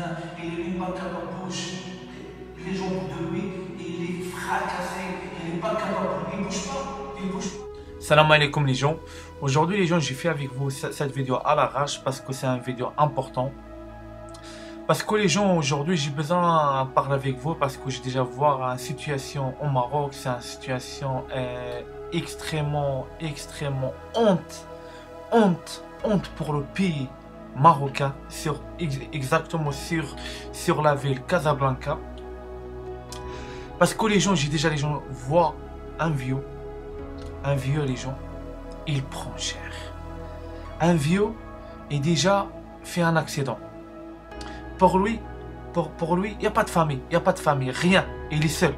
vient, il est même pas capable de bouger. Les gens de lui, il est fracassé, il n'est pas capable, il ne bouge pas, il bouge pas. Salam alaikum les gens. Aujourd'hui les gens, j'ai fait avec vous cette vidéo à l'arrache parce que c'est une vidéo important. Parce que les gens, aujourd'hui, j'ai besoin de parler avec vous parce que j'ai déjà vu une situation au Maroc. C'est une situation extrêmement honte pour le pays marocain, exactement sur la ville Casablanca. Parce que les gens, les gens voient un vieux les gens, il prend cher. Un vieux est déjà fait un accident. Pour lui, il n'y a pas de famille, rien, il est seul.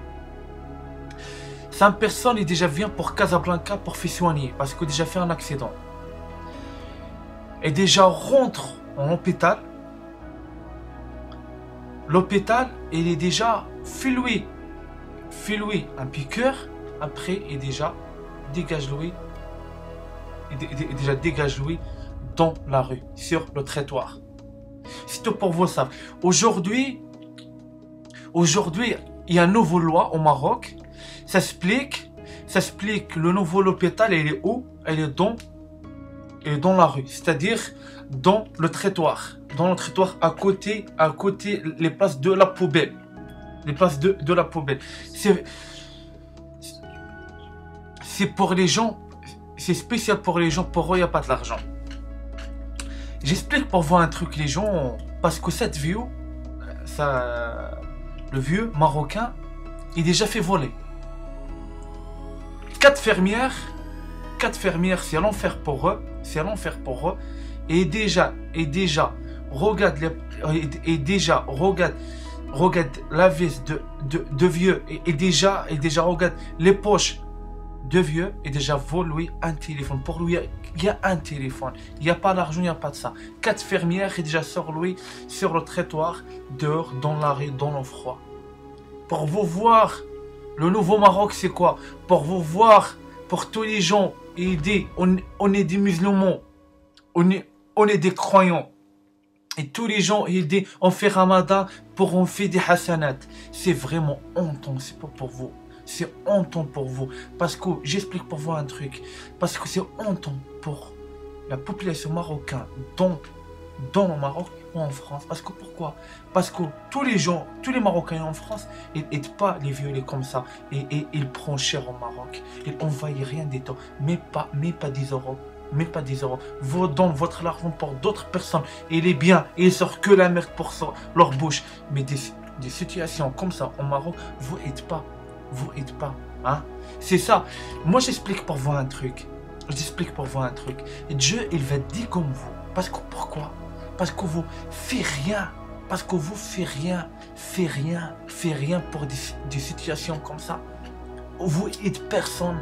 Cette personne est déjà vient pour Casablanca pour faire soigner parce qu'il a déjà fait un accident. Et déjà rentre en hôpital. L'hôpital, il est déjà fait lui un piqueur. Après, il déjà dégage lui dans la rue, sur le trottoir. C'est tout pour vous ça. Aujourd'hui, il y a une nouvelle loi au Maroc. Ça explique le nouveau hôpital, il est où? Il est dans la rue, c'est-à-dire dans le trottoir. Dans le trottoir à côté les places de la poubelle. Les places de la poubelle. C'est pour les gens, c'est spécial pour les gens, pour eux il n'y a pas de l'argent. J'explique pour vous un truc les gens, parce que cette vieux, le vieux marocain, il est déjà fait voler. 4 fermières, c'est l'enfer pour eux, et déjà, regarde la veste de vieux, et déjà, regarde les poches de vieux, et déjà vole lui un téléphone. Pour lui, il y a un téléphone, il n'y a pas d'argent, il n'y a pas de ça. 4 fermières, et déjà sort lui sur le trottoir, dehors, dans la rue, dans le froid. Pour vous voir, le nouveau Maroc, c'est quoi? Pour vous voir, pour tous les gens, il dit, on est des musulmans, on est des croyants. Et tous les gens, il dit, on fait Ramadan pour on fait des hasanat. C'est vraiment honteux, c'est pas pour vous. C'est honteux pour vous. Parce que, j'explique pour vous un truc. Parce que c'est honteux pour la population marocaine dans le Maroc ou en France. Parce que pourquoi? Parce que tous les Marocains en France, ils n'aident pas les vieux comme ça. Et ils prennent cher au Maroc. Ils n'envahissent rien du tout. Mais pas 10 euros. Même pas 10 euros. Vous donnez votre argent pour d'autres personnes. Il est bien. Ils sortent que la merde pour leur bouche. Mais des situations comme ça au Maroc, vous n'aidez pas. Hein? C'est ça. Moi, j'explique pour vous un truc. Dieu, il va dire comme vous. Parce que pourquoi? Parce que vous faites rien. Faites rien pour des situations comme ça. Vous aidez personne.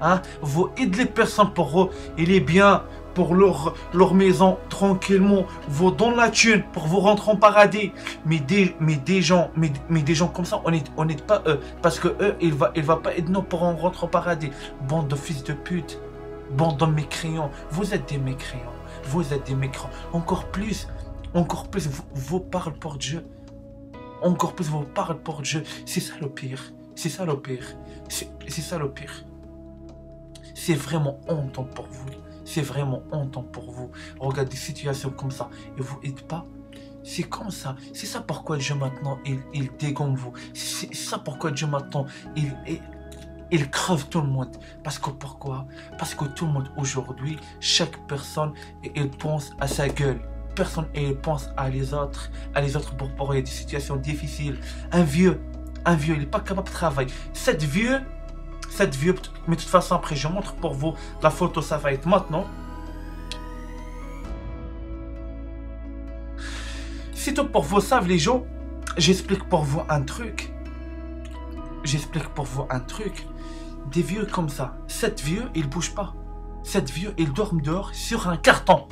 Hein? Vous aidez les personnes pour eux. Il est bien pour leur maison tranquillement. Vous donnez la thune pour vous rentrer en paradis. Mais des gens comme ça, on n'aide pas eux. Parce que eux, il va pas aider nous pour rentrer en paradis. Bande de fils de pute. Bande de mécréants. Vous êtes des mécréants. Encore plus, vous parlez pour Dieu. C'est ça le pire. C'est ça le pire. C'est vraiment honteux pour vous. Regardez des situations comme ça et vous n'êtes pas. C'est comme ça. C'est ça pourquoi Dieu maintenant il dégomme vous. C'est ça pourquoi Dieu maintenant il creve tout le monde. Parce que pourquoi? Parce que tout le monde aujourd'hui, chaque personne, il pense à sa gueule. Personne il pense à les autres pour des situations difficiles. Un vieux, il n'est pas capable de travailler. Cette vieux, mais de toute façon après je montre pour vous la photo, ça va être maintenant. C'est tout pour vous, savez les gens. J'explique pour vous un truc. Des vieux comme ça. Cette vieux, il bouge pas. Cette vieux, il dort dehors sur un carton.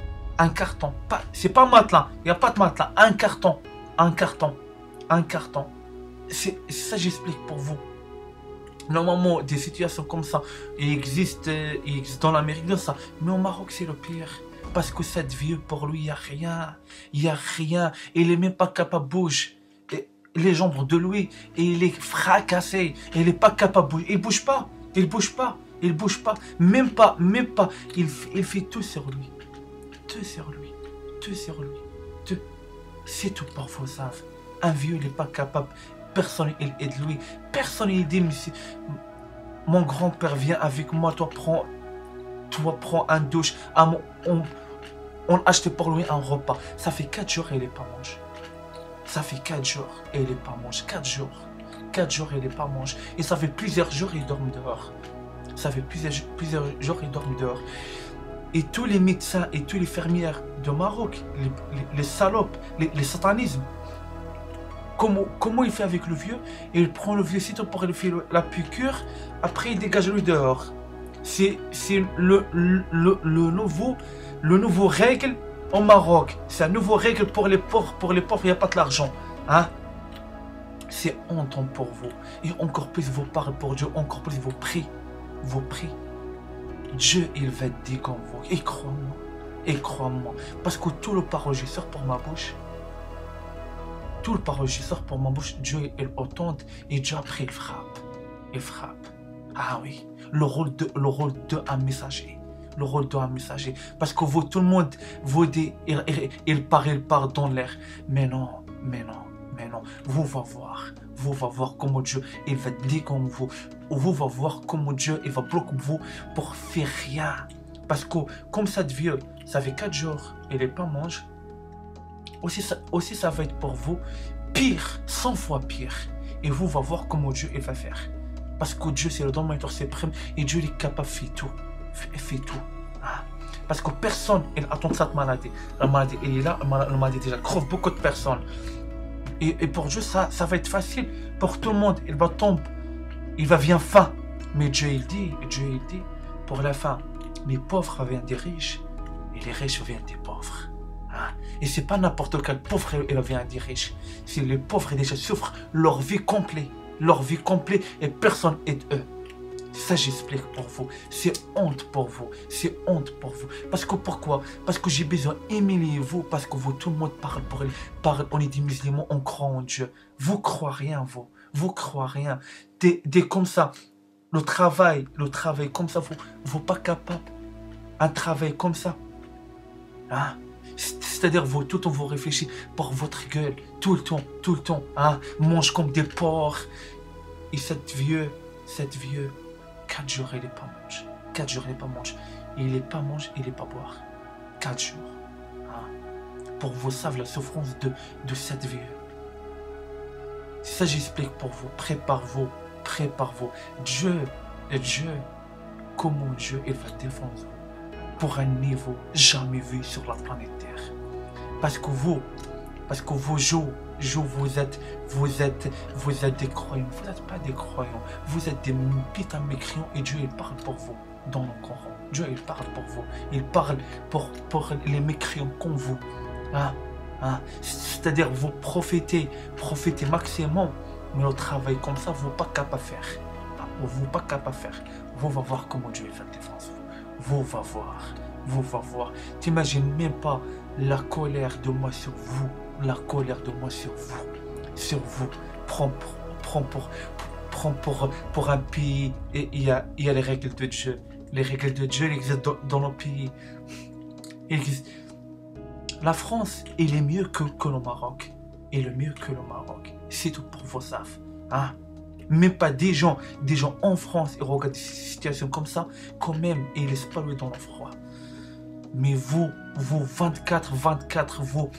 C'est pas un matelas. Il n'y a pas de matelas. Un carton. C'est ça, j'explique pour vous. Normalement, des situations comme ça, il existe dans l'Amérique de ça. Mais au Maroc, c'est le pire. Parce que cette vieux, pour lui, il n'y a rien. Il n'y a rien. Il n'est même pas capable de bouger les jambes de lui. Et il est fracassé. Il n'est pas capable de bouger. Il ne bouge pas. Il ne bouge pas. Il ne bouge pas. Même pas. Même pas. Il fait tout sur lui. Tout sur lui. Tout sur lui. Tout. C'est tout pour vous, savez. Un vieux, il n'est pas capable. Personne n'aide lui. Personne ne dit, monsieur, mon grand-père vient avec moi, toi prends un douche. On achetait pour lui un repas. Ça fait 4 jours et il n'est pas mangé. Ça fait 4 jours et il n'est pas mangé. 4 jours. 4 jours et il n'est pas mangé. Et ça fait plusieurs jours et il dort dehors. Ça fait plusieurs jours et il dort dehors. Et tous les médecins et tous les fermières de Maroc, les salopes, les satanismes, comment il fait avec le vieux? Il prend le vieux sitôt pour lui faire la piqûre, après il dégage lui dehors. C'est le nouveau règle au Maroc. C'est un nouveau règle pour les pauvres. Pour les pauvres, il n'y a pas de l'argent. Hein? C'est honte pour vous. Et encore plus vous parlez pour Dieu, encore plus vous priez. Vous priez. Dieu, il va être dit comme vous. Et crois-moi. Et crois-moi. Parce que tout le parole sort pour ma bouche. Tout le parole sort pour ma bouche. Dieu, il entend. Et Dieu, après, il frappe. Il frappe. Ah oui. Le rôle de un messager. Le rôle d'un messager. Parce que vous, tout le monde, vous dit, il part dans l'air. Mais non, mais non, mais non. Vous va voir comment Dieu, il va dire comme vous. Vous va voir comment Dieu, il va bloquer vous pour faire rien. Parce que, comme ça vieux, ça fait 4 jours, il n'est pas mangé. Aussi, ça va être pour vous pire, 100 fois pire. Et vous va voir comment Dieu, il va faire. Parce que Dieu, c'est le dominateur suprême et Dieu est capable de faire tout. Fait tout. Hein? Parce que personne n'attend cette maladie. La maladie, elle est là, la maladie déjà crève beaucoup de personnes. Et pour Dieu, ça va être facile. Pour tout le monde, il va tomber. Il va venir faim. Mais Dieu, il dit, pour la fin, les pauvres viennent des riches et les riches viennent des pauvres. Hein? Et c'est pas n'importe quel pauvre il vient des riches. C'est les pauvres déjà souffrent leur vie complète. Leur vie complète et personne n'aide eux. Ça, j'explique pour vous. C'est honte pour vous. C'est honte pour vous. Parce que pourquoi? Parce que j'ai besoin d'humilier vous. Parce que vous, tout le monde parle. On est des musulmans, on croit en Dieu. Vous croyez rien, vous. Vous croyez rien. Dès comme ça, le travail comme ça, vous pas capable. Un travail comme ça. Hein? C'est-à-dire, vous, tout le temps, vous réfléchissez pour votre gueule. Tout le temps. Hein? Mange comme des porcs. Et cette vieux, 4 jours, il n'est pas mangé. 4 jours, il n'est pas mangé. Il n'est pas mangé, il n'est pas boire. 4 jours. Hein? Pour vous savez la souffrance de cette vieux. C'est ça que j'explique pour vous. Prépare-vous. Dieu, comment Dieu, il va défendre vous pour un niveau jamais vu sur la planète Terre. Parce que vous vous êtes des croyants. Vous n'êtes pas des croyants. Vous êtes des putains mécréants et Dieu, il parle pour vous dans le Coran. Dieu, il parle pour vous. Il parle pour les mécréants comme vous. Hein? C'est-à-dire, vous profitez maximum, mais le travail comme ça, vous n'êtes pas capable de faire. Vous pas capable de faire. Vous va voir comment Dieu va défendre vous. Vous va voir. T'imagines même pas la colère de moi sur vous. La colère de moi sur vous. Prends pour un pays. Et il y a les règles de Dieu. Les règles de Dieu existent dans nos pays. La France, il est mieux que le Maroc. C'est tout pour vos affaires. Hein? Même pas des gens en France, ils regardent des situations comme ça, quand même, et ils ne laissent pas lui dans le froid. Mais vous 24, vous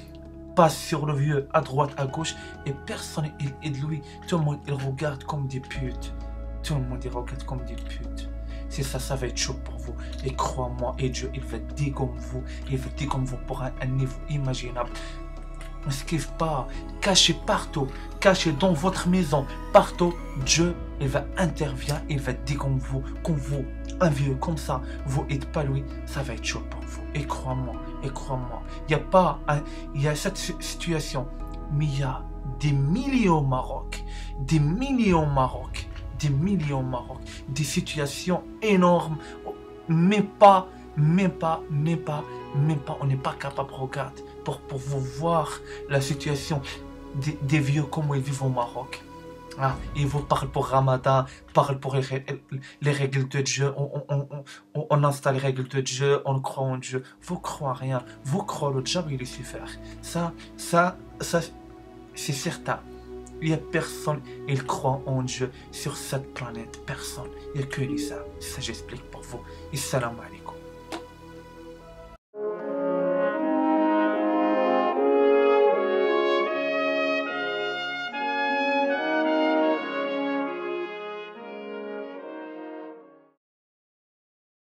passez sur le vieux, à droite, à gauche, et personne n'aide lui. Tout le monde, il regarde comme des putes. C'est ça va être chaud pour vous. Et crois-moi, et Dieu, il va dire comme vous. Il va dire comme vous pour un niveau imaginable. Ne s'esquive pas, cachez partout, cachez dans votre maison, partout, Dieu, il va intervenir, il va dire comme vous, un vieux comme ça, vous n'êtes pas lui, ça va être chaud pour vous. Et crois-moi, il y a cette situation, mais il y a des millions au Maroc, des situations énormes, même pas même pas, on n'est pas capable, regarde, pour vous voir la situation des vieux, comment ils vivent au Maroc. Ah, ils vous parlent pour Ramadan, parlent pour les règles de Dieu, on installe les règles de Dieu, on croit en Dieu. Vous croyez rien, vous croyez le diable et Lucifer. Ça, c'est certain. Il n'y a personne, il croit en Dieu sur cette planète, personne. Il n'y a que lui ça. Ça j'explique pour vous. Et salam alaikum.